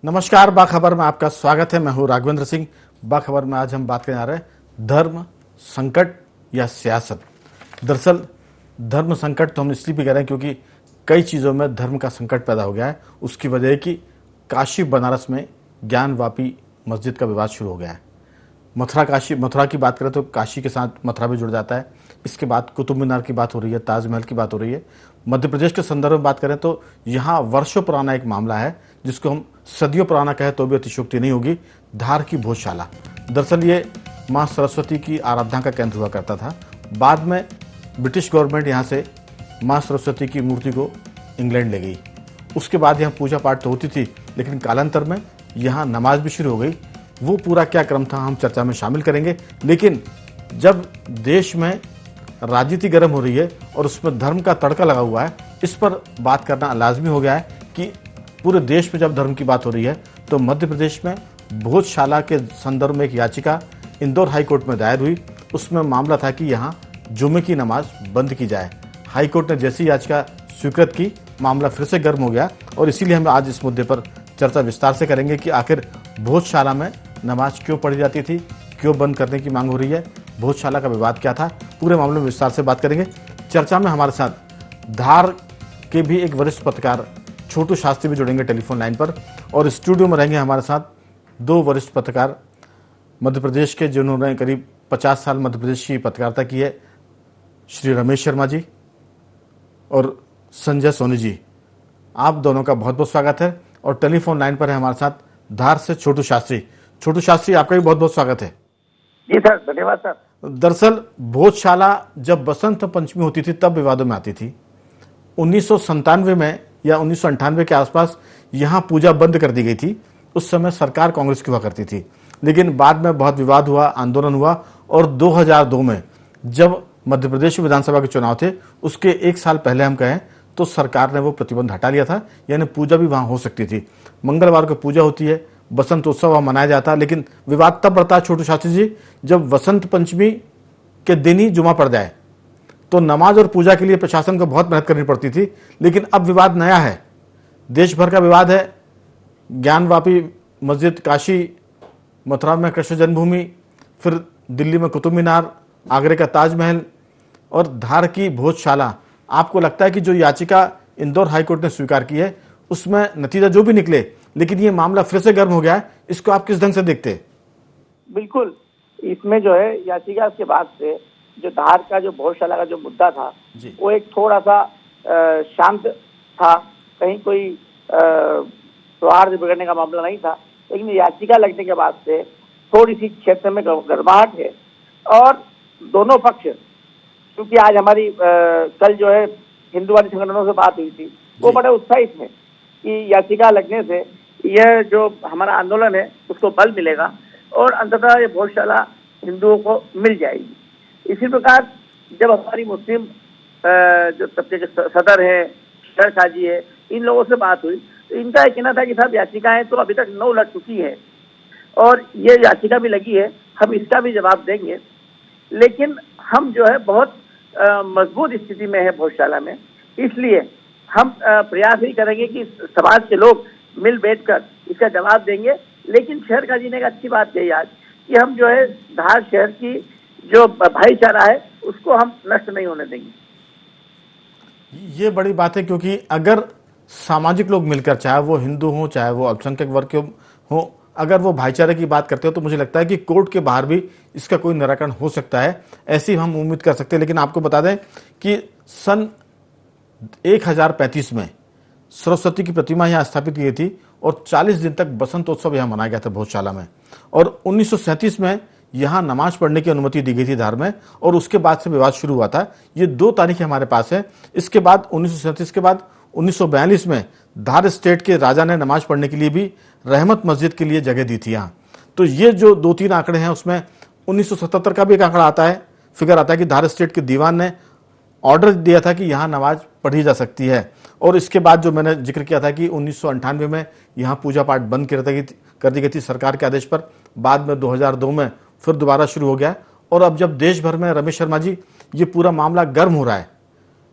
नमस्कार, बाखबर में आपका स्वागत है। मैं हूं राघवेंद्र सिंह। बाखबर में आज हम बात करने जा रहे हैं धर्म संकट या सियासत। दरअसल धर्म संकट तो हम इसलिए भी कह रहे हैं क्योंकि कई चीज़ों में धर्म का संकट पैदा हो गया है। उसकी वजह है कि काशी बनारस में ज्ञानवापी मस्जिद का विवाद शुरू हो गया है। मथुरा की बात करें तो काशी के साथ मथुरा भी जुड़ जाता है। इसके बाद कुतुब मीनार की बात हो रही है, ताजमहल की बात हो रही है। मध्य प्रदेश के संदर्भ में बात करें तो यहाँ वर्षों पुराना एक मामला है जिसको हम सदियों पुराना कहें तो भी अतिशयोक्ति नहीं होगी। धार की भोजशाला, दरअसल ये माँ सरस्वती की आराधना का केंद्र हुआ करता था। बाद में ब्रिटिश गवर्नमेंट यहाँ से माँ सरस्वती की मूर्ति को इंग्लैंड ले गई। उसके बाद यहाँ पूजा पाठ तो होती थी, लेकिन कालांतर में यहाँ नमाज भी शुरू हो गई। वो पूरा क्या क्रम था हम चर्चा में शामिल करेंगे। लेकिन जब देश में राजनीति गर्म हो रही है और उसमें धर्म का तड़का लगा हुआ है, इस पर बात करना लाजमी हो गया है कि पूरे देश में जब धर्म की बात हो रही है तो मध्य प्रदेश में भोजशाला के संदर्भ में एक याचिका इंदौर हाई कोर्ट में दायर हुई। उसमें मामला था कि यहाँ जुमे की नमाज बंद की जाए। हाई कोर्ट ने जैसी याचिका स्वीकृत की, मामला फिर से गर्म हो गया और इसीलिए हम आज इस मुद्दे पर चर्चा विस्तार से करेंगे कि आखिर भोजशाला में नमाज क्यों पढ़ी जाती थी, क्यों बंद करने की मांग हो रही है, भोजशाला का विवाद क्या था, पूरे मामले में विस्तार से बात करेंगे। चर्चा में हमारे साथ धार के भी एक वरिष्ठ पत्रकार छोटू शास्त्री भी जुड़ेंगे टेलीफोन लाइन पर, और स्टूडियो में रहेंगे हमारे साथ दो वरिष्ठ पत्रकार मध्य प्रदेश के जिन्होंने करीब 50 साल मध्य प्रदेश की पत्रकारिता की है, श्री रमेश शर्मा जी और संजय सोनी जी। आप दोनों का बहुत बहुत स्वागत है। और टेलीफोन लाइन पर है हमारे साथ धार से छोटू शास्त्री। छोटू शास्त्री, आपका भी बहुत बहुत स्वागत है। जी सर, धन्यवाद सर। दरअसल भोजशाला जब बसंत पंचमी होती थी तब विवादों में आती थी। 1997 में या 1998 के आसपास यहाँ पूजा बंद कर दी गई थी। उस समय सरकार कांग्रेस की हुआ करती थी, लेकिन बाद में बहुत विवाद हुआ, आंदोलन हुआ और 2002 में जब मध्य प्रदेश विधानसभा के चुनाव थे उसके एक साल पहले हम कहें तो सरकार ने वो प्रतिबंध हटा लिया था, यानी पूजा भी वहाँ हो सकती थी। मंगलवार को पूजा होती है, बसंत उत्सव वहाँ मनाया जाता है। लेकिन विवाद तब बढ़ता है छोटू शास्त्री जी जब वसंत पंचमी के दिन ही जुमा पड़ जाए, तो नमाज और पूजा के लिए प्रशासन को बहुत मेहनत करनी पड़ती थी। लेकिन अब विवाद नया है, देश भर का विवाद है। ज्ञानवापी मस्जिद, काशी मथुरा में कृष्ण जन्मभूमि, फिर दिल्ली में कुतुब मीनार, आगरे का ताजमहल और धार की भोजशाला। आपको लगता है कि जो याचिका इंदौर हाईकोर्ट ने स्वीकार की है उसमें नतीजा जो भी निकले, लेकिन ये मामला फिर से गर्म हो गया है, इसको आप किस ढंग से देखते हैं? बिल्कुल, इसमें जो है याचिका के बाद से जो धार का जो भोजशाला का जो मुद्दा था वो एक थोड़ा सा शांत था, कहीं कोई सौहार्द बिगड़ने का मामला नहीं था। लेकिन याचिका लगने के बाद से थोड़ी सी क्षेत्र में गर्माहट है और दोनों पक्ष, क्योंकि आज हमारी कल जो है हिंदुवादी संगठनों से बात हुई थी, वो बड़े उत्साहित हैं कि याचिका लगने से यह जो हमारा आंदोलन है उसको बल मिलेगा और अंततः ये भोजशाला हिंदुओं को मिल जाएगी। इसी प्रकार जब हमारी मुस्लिम जो तबके के सदर है, शहर काजी है, इन लोगों से बात हुई तो इनका कहना था कि साहब याचिकाएं तो अभी तक 9 लग चुकी है और ये याचिका भी लगी है, हम इसका भी जवाब देंगे। लेकिन हम जो है बहुत मजबूत स्थिति में है भोजशाला में, इसलिए हम प्रयास ही करेंगे कि समाज के लोग मिल बैठकर इसका जवाब देंगे। लेकिन शहर काजी ने एक अच्छी बात कही आज कि हम जो है धार शहर की जो भाईचारा है उसको हम नष्ट नहीं होने देंगे। ये बड़ी बात है, क्योंकि अगर सामाजिक लोग मिलकर, चाहे वो हिंदू हो चाहे वो अल्पसंख्यक वर्ग के हो, अगर वो भाईचारे की बात करते हो तो मुझे लगता है कि कोर्ट के बाहर भी इसका कोई निराकरण हो सकता है, ऐसी हम उम्मीद कर सकते हैं। लेकिन आपको बता दें कि सन 1035 में सरस्वती की प्रतिमा यहाँ स्थापित की गई थी और 40 दिन तक बसंतोत्सव यहाँ मनाया गया था भोजशाला में। और 1937 में यहाँ नमाज पढ़ने की अनुमति दी गई थी धार में, और उसके बाद से विवाद शुरू हुआ था। ये 2 तारीखें हमारे पास है। इसके बाद 1937 के बाद 1942 में धार स्टेट के राजा ने नमाज पढ़ने के लिए भी रहमत मस्जिद के लिए जगह दी थी यहाँ। तो ये जो 2-3 आंकड़े हैं उसमें 1977 का भी एक आंकड़ा आता है, फिगर आता है कि धार स्टेट के दीवान ने ऑर्डर दिया था कि यहाँ नमाज पढ़ी जा सकती है। और इसके बाद जो मैंने जिक्र किया था कि 1998 में यहाँ पूजा पाठ बंद कर दी गई थी सरकार के आदेश पर। बाद में 2002 में फिर दोबारा शुरू हो गया। और अब जब देश भर में, रमेश शर्मा जी, ये पूरा मामला गर्म हो रहा है,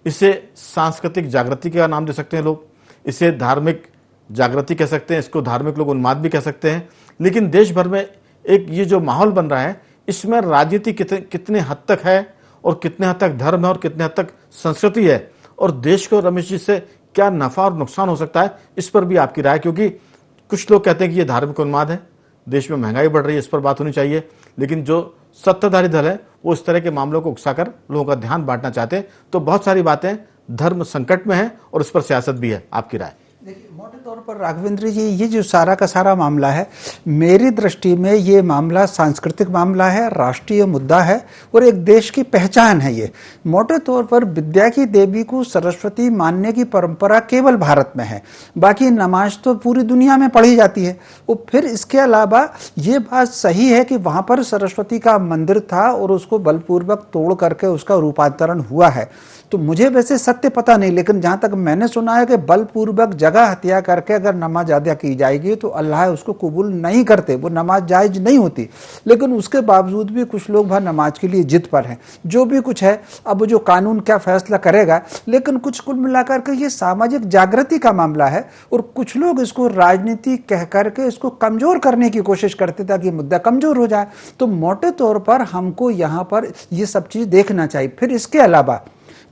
इसे सांस्कृतिक जागृति का नाम दे सकते हैं लोग, इसे धार्मिक जागृति कह सकते हैं, इसको धार्मिक लोग उन्माद भी कह सकते हैं। लेकिन देश भर में एक ये जो माहौल बन रहा है, इसमें राजनीति कितने हद तक है और कितने हद तक धर्म है और कितने हद तक संस्कृति है, और देश को रमेश जी से क्या नफा और नुकसान हो सकता है, इस पर भी आपकी राय। क्योंकि कुछ लोग कहते हैं कि ये धार्मिक उन्माद है, देश में महंगाई बढ़ रही है, इस पर बात होनी चाहिए। लेकिन जो सत्ताधारी दल है वो इस तरह के मामलों को उकसाकर लोगों का ध्यान बांटना चाहते हैं। तो बहुत सारी बातें धर्म संकट में है और इस पर सियासत भी है। आपकी राय? देखिए, मोटे तौर पर राघवेंद्र जी, ये जो सारा का सारा मामला है, मेरी दृष्टि में ये मामला सांस्कृतिक मामला है, राष्ट्रीय मुद्दा है और एक देश की पहचान है। ये मोटे तौर पर विद्या की देवी को सरस्वती मानने की परंपरा केवल भारत में है, बाकी नमाज तो पूरी दुनिया में पढ़ी जाती है। और फिर इसके अलावा ये बात सही है कि वहाँ पर सरस्वती का मंदिर था और उसको बलपूर्वक तोड़ करके उसका रूपांतरण हुआ है। तो मुझे वैसे सत्य पता नहीं, लेकिन जहाँ तक मैंने सुना है कि बलपूर्वक जगह हत्या करके अगर नमाज अदा की जाएगी तो अल्लाह उसको कबूल नहीं करते, वो नमाज जायज नहीं होती। लेकिन उसके बावजूद भी कुछ लोग वहाँ नमाज के लिए जिद पर हैं। जो भी कुछ है, अब जो कानून क्या फैसला करेगा, लेकिन कुछ कुल मिलाकर के ये सामाजिक जागृति का मामला है और कुछ लोग इसको राजनीति कह करके इसको कमजोर करने की कोशिश करते ताकि मुद्दा कमजोर हो जाए। तो मोटे तौर पर हमको यहाँ पर ये सब चीज देखना चाहिए। फिर इसके अलावा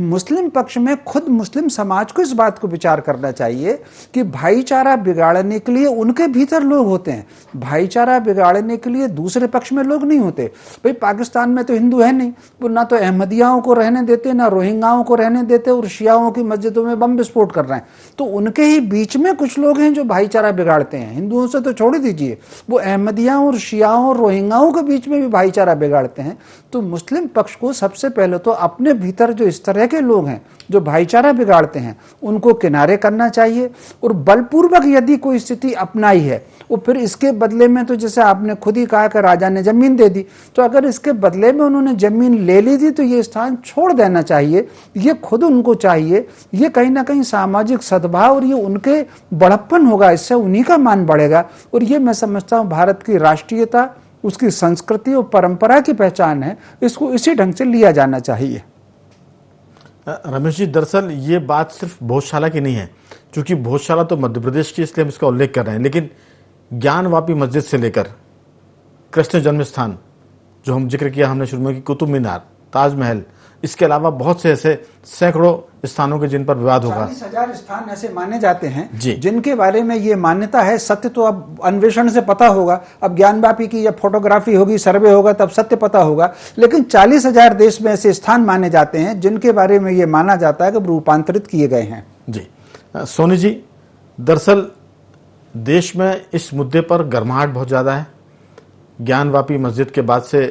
मुस्लिम पक्ष में खुद मुस्लिम समाज को इस बात को विचार करना चाहिए कि भाईचारा बिगाड़ने के लिए उनके भीतर लोग होते हैं, भाईचारा बिगाड़ने के लिए दूसरे पक्ष में लोग नहीं होते। भाई पाकिस्तान में तो हिंदू है नहीं, वो ना तो अहमदियाओं को रहने देते, ना रोहिंग्याओं को रहने देते और शियाओं की मस्जिदों में बम विस्फोट कर रहे हैं। तो उनके ही बीच में कुछ लोग हैं जो भाईचारा बिगाड़ते हैं। हिंदुओं से तो छोड़ दीजिए, वो अहमदियाओं और शियाओं और रोहिंग्याओं के बीच में भी भाईचारा बिगाड़ते हैं। तो मुस्लिम पक्ष को सबसे पहले तो अपने भीतर जो इस तरह के लोग हैं जो भाईचारा बिगाड़ते हैं उनको किनारे करना चाहिए। और बलपूर्वक यदि कोई स्थिति अपनाई है और फिर इसके बदले में, तो जैसे आपने खुद ही कहा कि राजा ने जमीन दे दी, तो अगर इसके बदले में उन्होंने जमीन ले ली थी तो ये स्थान छोड़ देना चाहिए। ये खुद उनको चाहिए। ये कहीं ना कहीं सामाजिक सद्भाव और ये उनके बड़प्पन होगा, इससे उन्हीं का मान बढ़ेगा। और ये मैं समझता हूँ भारत की राष्ट्रीयता, उसकी संस्कृति और परंपरा की पहचान है, इसको इसी ढंग से लिया जाना चाहिए। रमेश जी, दरअसल ये बात सिर्फ भोजशाला की नहीं है, क्योंकि भोजशाला तो मध्य प्रदेश की, इसलिए हम इसका उल्लेख कर रहे हैं। लेकिन ज्ञानवापी मस्जिद से लेकर कृष्ण जन्म स्थान, जो हम जिक्र किया हमने शुरू में, कि कुतुब मीनार, ताजमहल, इसके अलावा बहुत से ऐसे सैकड़ों स्थानों के जिन पर विवाद होगा। 40,000 स्थान ऐसे माने जाते हैं जिनके बारे में ये मान्यता है। सत्य तो अब अन्वेषण से पता होगा, अब ज्ञानवापी की या फोटोग्राफी होगी, सर्वे होगा, तब सत्य पता होगा। लेकिन 40,000 देश में ऐसे स्थान माने जाते हैं जिनके बारे में ये माना जाता है कि रूपांतरित किए गए हैं। जी सोनी जी, दरअसल देश में इस मुद्दे पर गर्माहट बहुत ज्यादा है। ज्ञानवापी मस्जिद के बाद से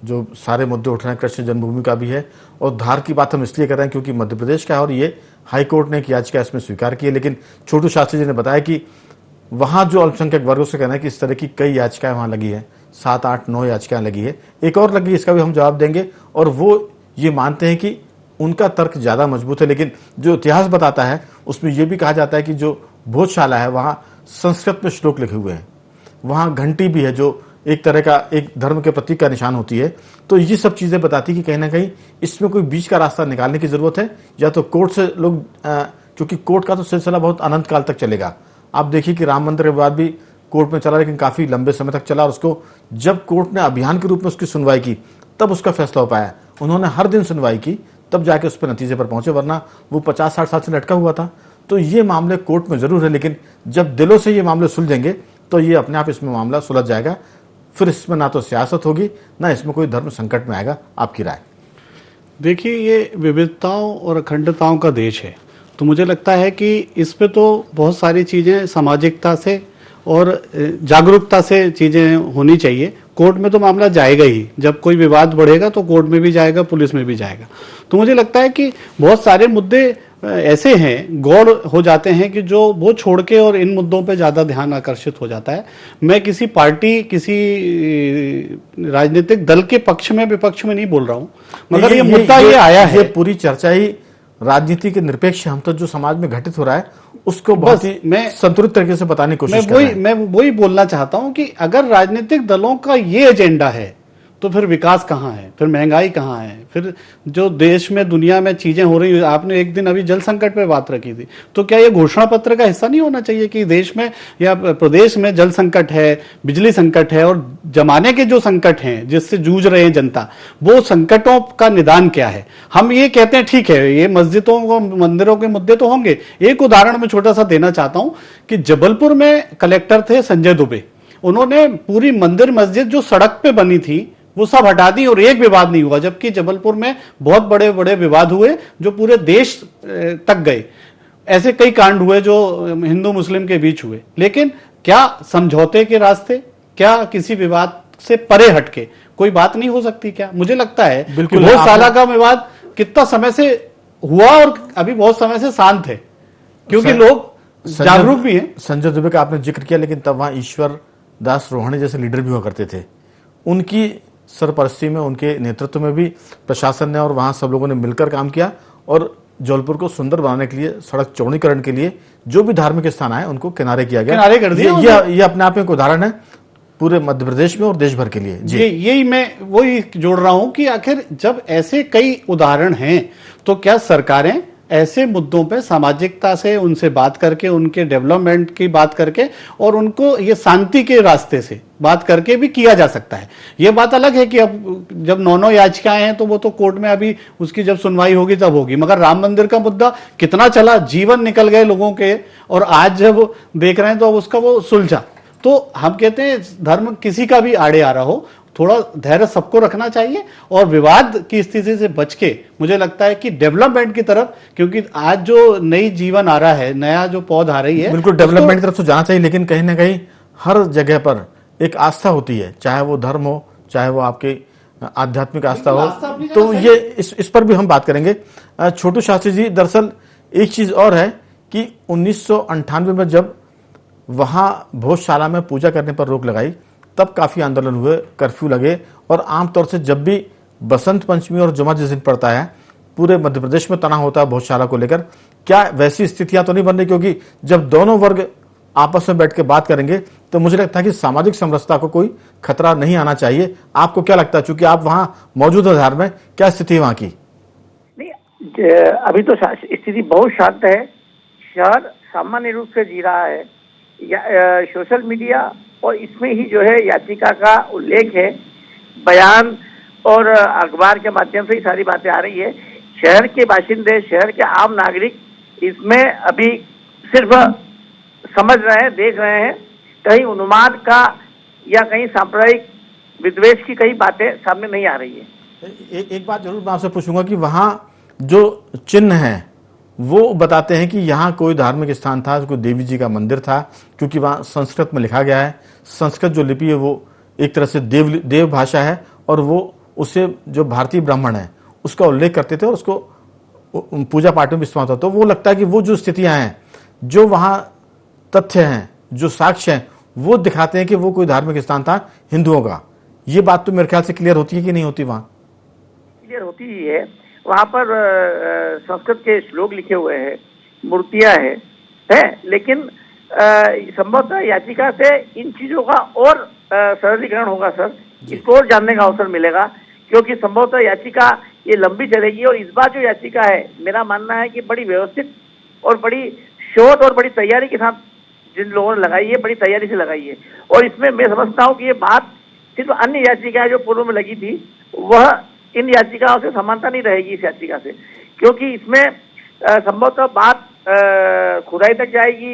जो सारे मुद्दे उठ रहे हैं, कृष्ण जन्मभूमि का भी है, और धार की बात हम इसलिए कर रहे हैं क्योंकि मध्य प्रदेश का है और ये हाई कोर्ट ने एक याचिका इसमें स्वीकार की है। लेकिन छोटू शास्त्री जी ने बताया कि वहां जो अल्पसंख्यक वर्गों से कहना है कि इस तरह की कई याचिकाएं वहां लगी है, 7, 8, 9 याचिकाएं लगी है, एक और लगी, इसका भी हम जवाब देंगे। और वो ये मानते हैं कि उनका तर्क ज्यादा मजबूत है। लेकिन जो इतिहास बताता है उसमें यह भी कहा जाता है कि जो भोजशाला है वहां संस्कृत में श्लोक लिखे हुए हैं, वहां घंटी भी है जो एक तरह का एक धर्म के प्रतीक का निशान होती है। तो ये सब चीजें बताती कि कहीं ना कहीं इसमें कोई बीच का रास्ता निकालने की जरूरत है, या तो कोर्ट से लोग, क्योंकि कोर्ट का तो सिलसिला बहुत अनंत काल तक चलेगा। आप देखिए कि राम मंदिर के बाद भी कोर्ट में चला, लेकिन काफी लंबे समय तक चला, और उसको जब कोर्ट ने अभियान के रूप में उसकी सुनवाई की तब उसका फैसला हो पाया। उन्होंने हर दिन सुनवाई की तब जाके उस पर नतीजे पर पहुंचे, वरना वो 50-60 साल से लटका हुआ था। तो ये मामले कोर्ट में जरूर है, लेकिन जब दिलों से ये मामले सुलझेंगे तो ये अपने आप इसमें मामला सुलझ जाएगा। फिर इसमें ना तो सियासत होगी, ना इसमें कोई धर्म संकट में आएगा। आपकी राय? देखिए, ये विविधताओं और अखंडताओं का देश है, तो मुझे लगता है कि इस पे तो बहुत सारी चीज़ें सामाजिकता से और जागरूकता से चीज़ें होनी चाहिए। कोर्ट में तो मामला जाएगा ही, जब कोई विवाद बढ़ेगा तो कोर्ट में भी जाएगा, पुलिस में भी जाएगा। तो मुझे लगता है कि बहुत सारे मुद्दे ऐसे हैं, गौड़ हो जाते हैं कि जो वो छोड़ के और इन मुद्दों पे ज़्यादा ध्यान आकर्षित हो जाता है। मैं किसी पार्टी, किसी राजनीतिक दल के पक्ष में विपक्ष में नहीं बोल रहा हूँ, मगर ये मुद्दा ये आया है। ये पूरी चर्चा ही राजनीति के निरपेक्ष हम तो जो समाज में घटित हो रहा है उसको बहुत ही मैं संतुलित तरीके से बताने की कोशिश कर रहा हूं। मैं वही बोलना चाहता हूं कि अगर राजनीतिक दलों का ये एजेंडा है तो फिर विकास कहाँ है, फिर महंगाई कहाँ है, फिर जो देश में दुनिया में चीजें हो रही है। आपने एक दिन अभी जल संकट पे बात रखी थी, तो क्या ये घोषणा पत्र का हिस्सा नहीं होना चाहिए कि देश में या प्रदेश में जल संकट है, बिजली संकट है और जमाने के जो संकट हैं जिससे जूझ रहे हैं जनता, वो संकटों का निदान क्या है। हम ये कहते हैं ठीक है, ये मस्जिदों को मंदिरों के मुद्दे तो होंगे। एक उदाहरण मैं छोटा सा देना चाहता हूं कि जबलपुर में कलेक्टर थे संजय दुबे, उन्होंने पूरी मंदिर मस्जिद जो सड़क पे बनी थी वो सब हटा दी और एक विवाद नहीं हुआ, जबकि जबलपुर में बहुत बड़े बड़े विवाद हुए जो पूरे देश तक गए। ऐसे कई कांड हुए जो हिंदू मुस्लिम के बीच हुए, लेकिन क्या समझौते के रास्ते, क्या किसी विवाद से परे हटके कोई बात नहीं हो सकती क्या? मुझे लगता है बिल्कुल बहुत साल का विवाद कितना समय से हुआ और अभी बहुत समय से शांत है, क्योंकि लोग जागरूक भी हैं। संजय दुबे का आपने जिक्र किया, लेकिन तब वहां ईश्वर दास रोहानी जैसे लीडर भी हुआ करते थे। उनकी सरपरस्ती में, उनके नेतृत्व में भी प्रशासन ने और वहां सब लोगों ने मिलकर काम किया और जबलपुर को सुंदर बनाने के लिए, सड़क चौड़ीकरण के लिए जो भी धार्मिक स्थान आए उनको किनारे किया गया, किनारे कर दिया। ये अपने आप में एक उदाहरण है पूरे मध्य प्रदेश में और देश भर के लिए। जी, यही मैं वही जोड़ रहा हूं कि आखिर जब ऐसे कई उदाहरण हैं तो क्या सरकारें ऐसे मुद्दों पे सामाजिकता से उनसे बात करके, उनके डेवलपमेंट की बात करके और उनको ये शांति के रास्ते से बात करके भी किया जा सकता है। ये बात अलग है कि अब जब 9 याचिकाएं हैं तो वो तो कोर्ट में अभी उसकी जब सुनवाई होगी तब होगी, मगर राम मंदिर का मुद्दा कितना चला, जीवन निकल गए लोगों के, और आज जब देख रहे हैं तो उसका वो सुलझा। तो हम कहते हैं धर्म किसी का भी आड़े आ रहा हो, थोड़ा धैर्य सबको रखना चाहिए और विवाद की स्थिति से बच के मुझे लगता है कि डेवलपमेंट की तरफ, क्योंकि आज जो नई जीवन आ रहा है, नया जो पौध आ रही है, बिल्कुल डेवलपमेंट की तरफ तो जाना चाहिए, लेकिन कहीं ना कहीं हर जगह पर एक आस्था होती है, चाहे वो धर्म हो, चाहे वो आपके आध्यात्मिक आस्था हो। तो ये इस पर भी हम बात करेंगे। छोटू शास्त्री जी, दरअसल एक चीज और है कि 1998 में जब वहां भोजशाला में पूजा करने पर रोक लगाई तब काफी आंदोलन हुए, कर्फ्यू लगे, और आमतौर से जब भी बसंत पंचमी और जुमा जिस दिन पड़ता है पूरे मध्य प्रदेश में तनाव होता है भोजशाला को लेकर। क्या वैसी स्थितियां तो नहीं बन रही? क्योंकि जब दोनों वर्ग आपस में बैठ के बात करेंगे तो मुझे लगता है कि सामाजिक समरसता को कोई खतरा नहीं आना चाहिए। आपको क्या लगता है, चूंकि आप वहां मौजूद हैं धार में, क्या स्थिति वहां की? नहीं, अभी तो स्थिति बहुत शांत है, शहर सामान्य रूप से जी रहा है। सोशल मीडिया और इसमें ही जो है याचिका का उल्लेख है, बयान और अखबार के माध्यम से ही सारी बातें आ रही है। शहर के बाशिंदे, शहर के आम नागरिक इसमें अभी सिर्फ समझ रहे हैं, देख रहे हैं, कहीं उन्माद का या कहीं सांप्रदायिक विद्वेष की कई बातें सामने नहीं आ रही है। एक बात जरूर मैं आपसे पूछूंगा कि वहां जो चिन्ह है वो बताते हैं कि यहाँ कोई धार्मिक स्थान था, कोई देवी जी का मंदिर था, क्योंकि वहाँ संस्कृत में लिखा गया है। संस्कृत जो लिपि है वो एक तरह से देव भाषा है, और वो उसे जो भारतीय ब्राह्मण है उसका उल्लेख करते थे और उसको पूजा पाठ में भी इस्तेमाल होता। तो वो लगता है कि वो जो स्थितियां हैं, जो वहाँ तथ्य हैं, जो साक्ष्य हैं, वो दिखाते हैं कि वो कोई धार्मिक स्थान था हिंदुओं का। ये बात तो मेरे ख्याल से क्लियर होती है कि नहीं होती? वहाँ क्लियर होती ही है। वहाँ पर संस्कृत के श्लोक लिखे हुए हैं, मूर्तियां हैं, लेकिन संभवतः याचिका से इन चीजों का और सरलीकरण होगा सर, इसको और जानने का अवसर मिलेगा, क्योंकि संभवतः याचिका ये लंबी चलेगी। और इस बार जो याचिका है, मेरा मानना है कि बड़ी व्यवस्थित और बड़ी शोध और बड़ी तैयारी के साथ जिन लोगों ने लगाई है, बड़ी तैयारी से लगाई है। और इसमें मैं समझता हूँ कि ये बात सिर्फ अन्य याचिकाएं जो पूर्व में लगी थी वह इन याचिकाओं से समानता नहीं रहेगी इस याचिका से, क्योंकि इसमें संभवतः बात खुदाई तक जाएगी,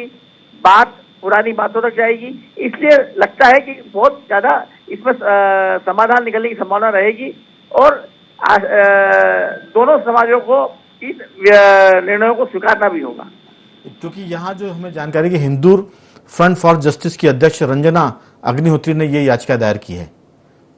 बात पुरानी बातों तक जाएगी। इसलिए लगता है कि बहुत ज्यादा इसमें समाधान निकलने की संभावना रहेगी और दोनों समाजों को इस निर्णयों को स्वीकारना भी होगा। क्योंकि यहाँ जो हमें जानकारी कि हिंदू फ्रंट फॉर जस्टिस की अध्यक्ष रंजना अग्निहोत्री ने ये याचिका दायर की है,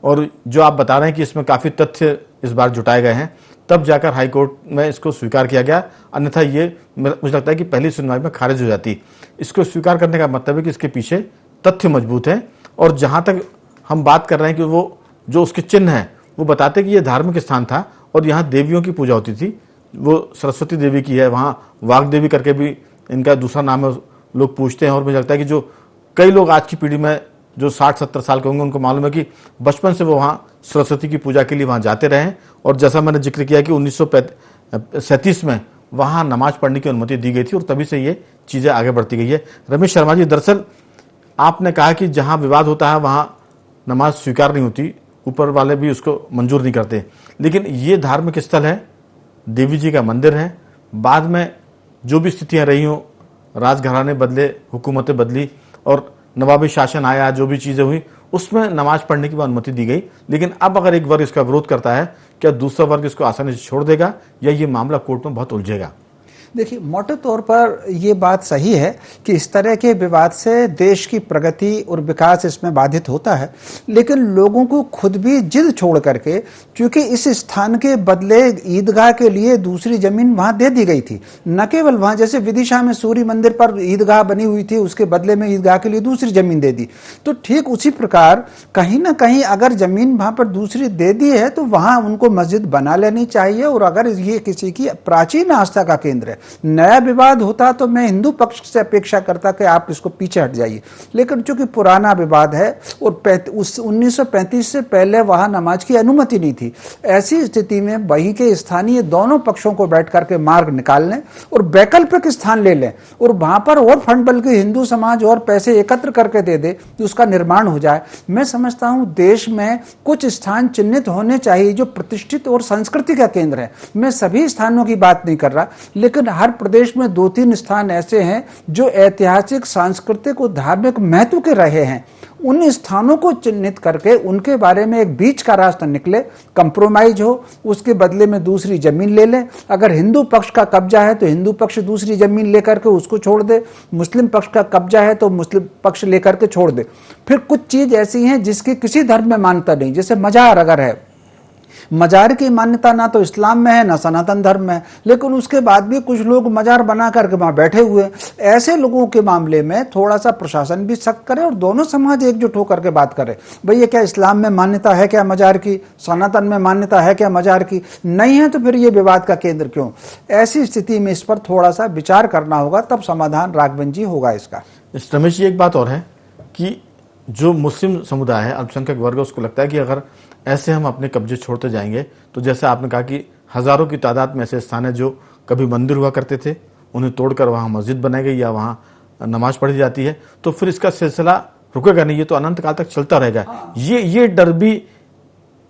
और जो आप बता रहे हैं कि इसमें काफी तथ्य इस बार जुटाए गए हैं, तब जाकर हाईकोर्ट में इसको स्वीकार किया गया। अन्यथा ये मुझे लगता है कि पहली सुनवाई में खारिज हो जाती। इसको स्वीकार करने का मतलब है कि इसके पीछे तथ्य मजबूत है, और जहां तक हम बात कर रहे हैं कि वो जो उसके चिन्ह हैं वो बताते हैं कि ये धार्मिक स्थान था और यहाँ देवियों की पूजा होती थी। वो सरस्वती देवी की है, वहाँ वाग देवी करके भी इनका दूसरा नाम है, लोग पूछते हैं। और मुझे लगता है कि जो कई लोग आज की पीढ़ी में जो 60-70 साल के होंगे उनको मालूम है कि बचपन से वो वहाँ सरस्वती की पूजा के लिए वहाँ जाते रहे हैं। और जैसा मैंने जिक्र किया कि 1937 में वहाँ नमाज पढ़ने की अनुमति दी गई थी और तभी से ये चीज़ें आगे बढ़ती गई है। रमेश शर्मा जी, दरअसल आपने कहा कि जहाँ विवाद होता है वहाँ नमाज स्वीकार नहीं होती, ऊपर वाले भी उसको मंजूर नहीं करते, लेकिन ये धार्मिक स्थल है, देवी जी का मंदिर है। बाद में जो भी स्थितियाँ रही हों, राजघराने बदले, हुकूमतें बदली और नवाबी शासन आया, जो भी चीज़ें हुई उसमें नमाज पढ़ने की अनुमति दी गई। लेकिन अब अगर एक वर्ग इसका विरोध करता है, क्या दूसरा वर्ग इसको आसानी से छोड़ देगा या ये मामला कोर्ट में बहुत उलझेगा? देखिए, मोटे तौर पर ये बात सही है कि इस तरह के विवाद से देश की प्रगति और विकास इसमें बाधित होता है, लेकिन लोगों को खुद भी जिद छोड़ करके, क्योंकि इस स्थान के बदले ईदगाह के लिए दूसरी जमीन वहां दे दी गई थी। न केवल वहां, जैसे विदिशा में सूर्य मंदिर पर ईदगाह बनी हुई थी, उसके बदले में ईदगाह के लिए दूसरी जमीन दे दी, तो ठीक उसी प्रकार कहीं ना कहीं अगर जमीन वहां पर दूसरी दे दी है तो वहां उनको मस्जिद बना लेनी चाहिए। और अगर ये किसी की प्राचीन आस्था का केंद्र है, नया विवाद होता तो मैं हिंदू पक्ष से अपेक्षा करता कि आप इसको पीछे हट जाइए, लेकिन चूंकि पुराना विवाद है और 1935 से पहले वहां नमाज की अनुमति नहीं थी, ऐसी स्थिति में वहीं के स्थानीय दोनों पक्षों को बैठ करके मार्ग निकाल लें और वैकल्पिक स्थान ले लें और वहां पर और फंड, बल्कि हिंदू समाज और पैसे एकत्र करके दे दे तो उसका निर्माण हो जाए। मैं समझता हूं देश में कुछ स्थान चिन्हित होने चाहिए जो प्रतिष्ठित और संस्कृति का केंद्र है। मैं सभी स्थानों की बात नहीं कर रहा, लेकिन हर प्रदेश में 2-3 स्थान ऐसे हैं जो ऐतिहासिक, सांस्कृतिक और धार्मिक महत्व के रहे हैं। उन स्थानों को चिन्हित करके उनके बारे में एक बीच का रास्ता निकले, कंप्रोमाइज हो, उसके बदले में दूसरी जमीन ले लें। अगर हिंदू पक्ष का कब्जा है तो हिंदू पक्ष दूसरी जमीन लेकर के उसको छोड़ दे, मुस्लिम पक्ष का कब्जा है तो मुस्लिम पक्ष लेकर के छोड़ दे। फिर कुछ चीज ऐसी हैं जिसकी किसी धर्म में मान्यता नहीं, जैसे मजार अगर है, मजार की मान्यता ना तो इस्लाम में है ना सनातन धर्म में, लेकिन उसके बाद भी कुछ लोग मजार बना करके वहां बैठे हुए। ऐसे लोगों के मामले में थोड़ा सा प्रशासन भी सख्त करे और दोनों समाज एकजुट होकर के बात करे। भैया, क्या इस्लाम में मान्यता है क्या मजार की, सनातन में मान्यता है क्या मजार की? नहीं है तो फिर ये विवाद का केंद्र क्यों? ऐसी स्थिति में इस पर थोड़ा सा विचार करना होगा, तब समाधान राघवन जी होगा इसका। रमेश जी, एक बात और है कि जो मुस्लिम समुदाय है, अल्पसंख्यक वर्ग, उसको लगता है कि अगर ऐसे हम अपने कब्जे छोड़ते जाएंगे तो जैसे आपने कहा कि हजारों की तादाद में ऐसे स्थान है जो कभी मंदिर हुआ करते थे, उन्हें तोड़कर वहाँ मस्जिद बनाई गई या वहाँ नमाज पढ़ी जाती है, तो फिर इसका सिलसिला रुकेगा नहीं, ये तो अनंत काल तक चलता रहेगा। ये डर भी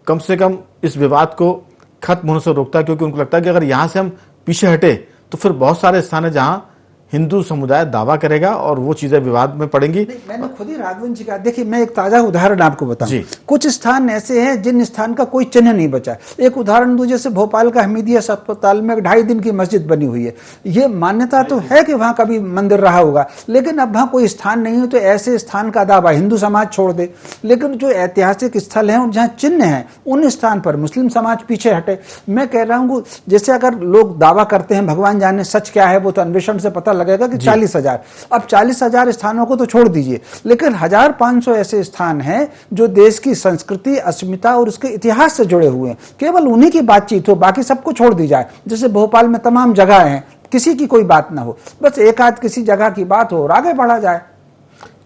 कम से कम इस विवाद को खत्म होने से रोकता है, क्योंकि उनको लगता है कि अगर यहाँ से हम पीछे हटे तो फिर बहुत सारे स्थान है जहाँ हिंदू समुदाय दावा करेगा और वो चीजें विवाद में पड़ेंगी। मैंने खुद ही राघवन जी का, देखिए मैं एक ताजा उदाहरण आपको बताऊं। कुछ स्थान ऐसे हैं जिन स्थान का कोई चिन्ह नहीं बचा। एक उदाहरण दूं, जैसे भोपाल का हमीदिया अस्पताल में 2.5 दिन की मस्जिद बनी हुई है। ये मान्यता तो है कि वहां कभी मंदिर रहा होगा, लेकिन अब वहां कोई स्थान नहीं है, तो ऐसे स्थान का दावा हिंदू समाज छोड़ दे। लेकिन जो ऐतिहासिक स्थल है और जहाँ चिन्ह है उन स्थान पर मुस्लिम समाज पीछे हटे। मैं कह रहा हूँ, जैसे अगर लोग दावा करते हैं, भगवान जाने सच क्या है, वो तो अन्वेषण से पता लगेगा कि 40,000। अब 40,000 स्थानों को तो छोड़ दीजिए, लेकिन 1,500 ऐसे स्थान हैं जो देश की संस्कृति, अस्मिता और उसके इतिहास से जुड़े हुए हैं। केवल उन्हीं की बातचीत हो, बाकी सबको छोड़ दी जाए। जैसे भोपाल में तमाम जगह हैं, किसी की कोई बात ना हो, बस एक आध किसी जगह की बात हो और आगे बढ़ा जाए।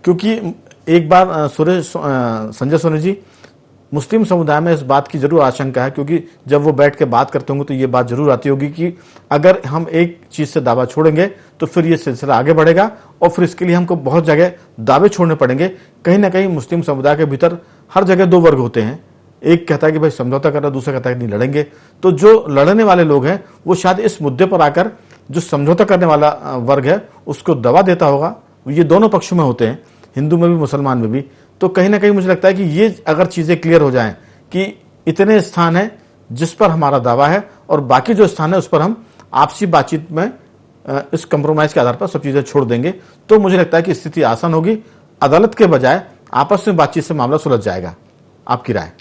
क्योंकि एक बार संजय सोनी जी, मुस्लिम समुदाय में इस बात की जरूर आशंका है, क्योंकि जब वो बैठ के बात करते होंगे तो ये बात जरूर आती होगी कि अगर हम एक चीज से दावा छोड़ेंगे तो फिर ये सिलसिला आगे बढ़ेगा और फिर इसके लिए हमको बहुत जगह दावे छोड़ने पड़ेंगे। कहीं ना कहीं मुस्लिम समुदाय के भीतर हर जगह 2 वर्ग होते हैं, एक कहता है कि भाई समझौता करना, दूसरा कहता है कि नहीं लड़ेंगे। तो जो लड़ने वाले लोग हैं वो शायद इस मुद्दे पर आकर जो समझौता करने वाला वर्ग है उसको दबा देता होगा। ये दोनों पक्षों में होते हैं, हिंदू में भी मुसलमान में भी। तो कहीं ना कहीं मुझे लगता है कि ये अगर चीजें क्लियर हो जाएं कि इतने स्थान हैं जिस पर हमारा दावा है और बाकी जो स्थान है उस पर हम आपसी बातचीत में इस कंप्रोमाइज के आधार पर सब चीजें छोड़ देंगे, तो मुझे लगता है कि स्थिति आसान होगी। अदालत के बजाय आपस में बातचीत से मामला सुलझ जाएगा। आपकी राय?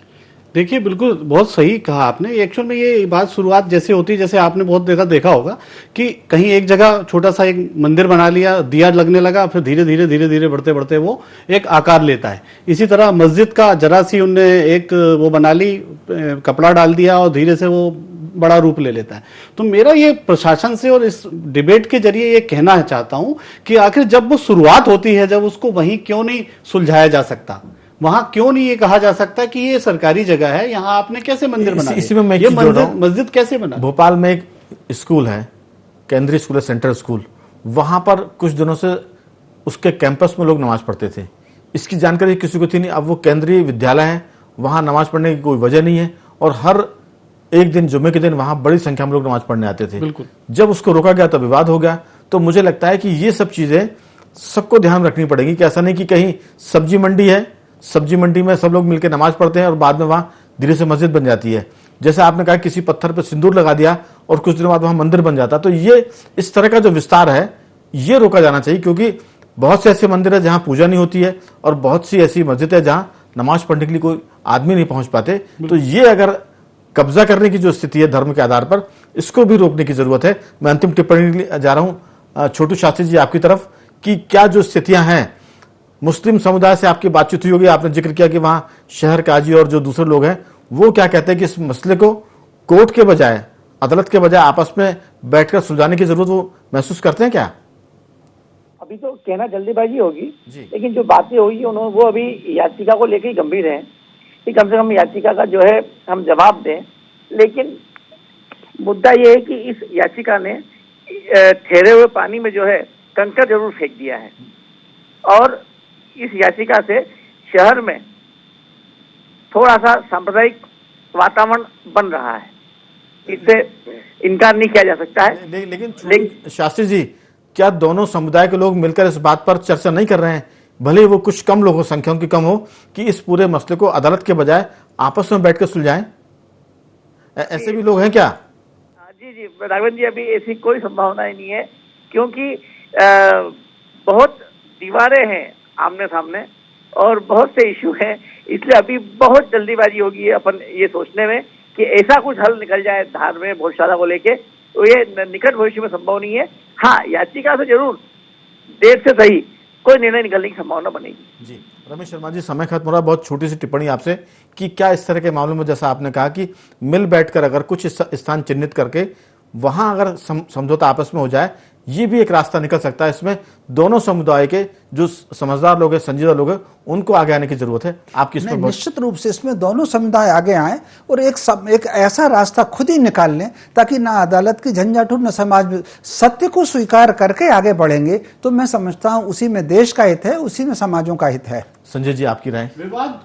देखिए, बिल्कुल बहुत सही कहा आपने। एक्चुअल में ये बात शुरुआत जैसे होती है, जैसे आपने बहुत देखा होगा कि कहीं एक जगह छोटा सा एक मंदिर बना लिया, दिया लगने लगा, फिर धीरे धीरे बढ़ते बढ़ते वो एक आकार लेता है। इसी तरह मस्जिद का जरा सी उनने एक वो बना ली, कपड़ा डाल दिया और धीरे से वो बड़ा रूप ले लेता है। तो मेरा ये प्रशासन से और इस डिबेट के जरिए ये कहना चाहता हूं कि आखिर जब वो शुरुआत होती है, जब उसको वहीं क्यों नहीं सुलझाया जा सकता, वहां क्यों नहीं ये कहा जा सकता कि ये सरकारी जगह है, यहां आपने कैसे मंदिर बना इसमें मैं ये मस्जिद कैसे बना? भोपाल में एक स्कूल है, केंद्रीय स्कूल है, सेंट्रल स्कूल, वहां पर कुछ दिनों से उसके कैंपस में लोग नमाज पढ़ते थे। इसकी जानकारी किसी को थी नहीं। अब वो केंद्रीय विद्यालय है, वहां नमाज पढ़ने की कोई वजह नहीं है और हर एक दिन जुम्मे के दिन वहां बड़ी संख्या में लोग नमाज पढ़ने आते थे। बिल्कुल। जब उसको रोका गया तो विवाद हो गया। तो मुझे लगता है कि ये सब चीजें सबको ध्यान रखनी पड़ेगी कि ऐसा नहीं कि कहीं सब्जी मंडी है, सब्जी मंडी में सब लोग मिलकर नमाज पढ़ते हैं और बाद में वहां धीरे से मस्जिद बन जाती है। जैसे आपने कहा किसी पत्थर पर सिंदूर लगा दिया और कुछ दिनों बाद वहां मंदिर बन जाता। तो ये इस तरह का जो विस्तार है ये रोका जाना चाहिए, क्योंकि बहुत से ऐसे मंदिर है जहां पूजा नहीं होती है और बहुत सी ऐसी मस्जिद है जहां नमाज पढ़ने के लिए कोई आदमी नहीं पहुंच पाते। तो ये अगर कब्जा करने की जो स्थिति है धर्म के आधार पर, इसको भी रोकने की जरूरत है। मैं अंतिम टिप्पणी के लिए जा रहा हूं छोटू शास्त्री जी आपकी तरफ, कि क्या जो स्थितियां हैं, मुस्लिम समुदाय से आपकी बातचीत हुई होगी, आपने जिक्र किया कि वहां शहर काजी और जो दूसरे लोग हैं वो क्या कहते हैं कि इस मसले को कोर्ट के बजाय, अदालत के बजाय आपस में बैठकर सुलझाने की जरूरत वो महसूस करते हैं क्या? अभी तो कहना जल्दीबाजी होगी, लेकिन जो बातें हुई उन्होंने वो अभी याचिका को लेकर ही गंभीर है कि कम से कम याचिका का जो है हम जवाब दें। लेकिन मुद्दा ये है कि इस याचिका ने ठहरे हुए पानी में जो है कंकड़ जरूर फेंक दिया है और इस याचिका से शहर में थोड़ा सा सांप्रदायिक वातावरण बन रहा है, इससे इनकार नहीं किया जा सकता है। लेकिन शास्त्री जी, क्या दोनों समुदाय के लोग मिलकर इस बात पर चर्चा नहीं कर रहे हैं, भले वो कुछ कम लोग हो, संख्याओं की कम हो, कि इस पूरे मसले को अदालत के बजाय आपस में बैठकर सुलझाएं? ऐसे भी लोग हैं क्या? जी जी राघवेंद्र जी, अभी ऐसी कोई संभावना ही नहीं है, क्योंकि बहुत दीवारें हैं आमने सामने और बहुत से इशू हैं, इसलिए अभी बहुत जल्दीबाजी होगी अपन ये सोचने में कि ऐसा कुछ हल निकल जाए धार में भोजशाला को लेके, तो ये निकट भविष्य में संभव नहीं है। हाँ, याचिका से जरूर देर से सही कोई निर्णय निकलने की संभावना बनेगी। जी रमेश शर्मा जी, समय खत्म हो रहा है, बहुत छोटी सी टिप्पणी आपसे कि क्या इस तरह के मामलों में, जैसा आपने कहा कि मिल बैठकर अगर कुछ स्थान चिन्हित करके वहां अगर समझौता आपस में हो जाए, ये भी एक रास्ता निकल सकता है। इसमें दोनों समुदाय के जो समझदार लोग हैं, संजीदा लोग हैं, उनको आगे आने की जरूरत है। आपकी इसमें निश्चित रूप से इसमें दोनों समुदाय आगे आए और एक ऐसा रास्ता खुद ही निकाल लें ताकि ना अदालत की झंझट हो, ना समाज में, सत्य को स्वीकार करके आगे बढ़ेंगे तो मैं समझता हूं उसी में देश का हित है, उसी में समाजों का हित है। संजय जी, आपकी राय?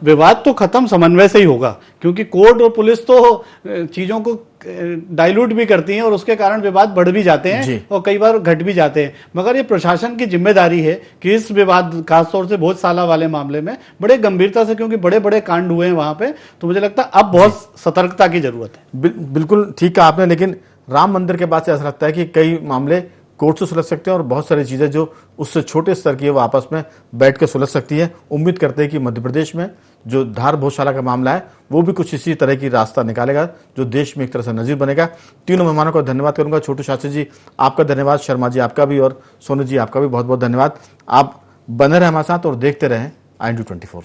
विवाद तो खत्म समन्वय से ही होगा, क्योंकि कोर्ट और पुलिस तो चीजों को डाइल्यूट भी करती हैं और उसके कारण विवाद बढ़ भी जाते हैं और कई बार घट भी जाते हैं। मगर ये प्रशासन की जिम्मेदारी है कि इस विवाद, खासतौर से भोजशाला वाले मामले में बड़े गंभीरता से, क्योंकि बड़े बड़े कांड हुए हैं वहां पे, तो मुझे लगता है अब बहुत सतर्कता की जरूरत है। बिल्कुल ठीक कहा आपने। लेकिन राम मंदिर के बाद से ऐसा लगता है कि कई मामले कोर्ट से सुलझ सकते हैं और बहुत सारी चीजें जो उससे छोटे स्तर की है वो आपस में बैठ कर सुलझ सकती है। उम्मीद करते हैं कि मध्य प्रदेश में जो धार भोजशाला का मामला है वो भी कुछ इसी तरह की रास्ता निकालेगा जो देश में एक तरह से नजीर बनेगा। तीनों मेहमानों का धन्यवाद करूंगा। छोटू शास्त्री जी आपका धन्यवाद, शर्मा जी आपका भी, और सोनू जी आपका भी बहुत बहुत धन्यवाद। आप बने रहे हमारे साथ और देखते रहें i24।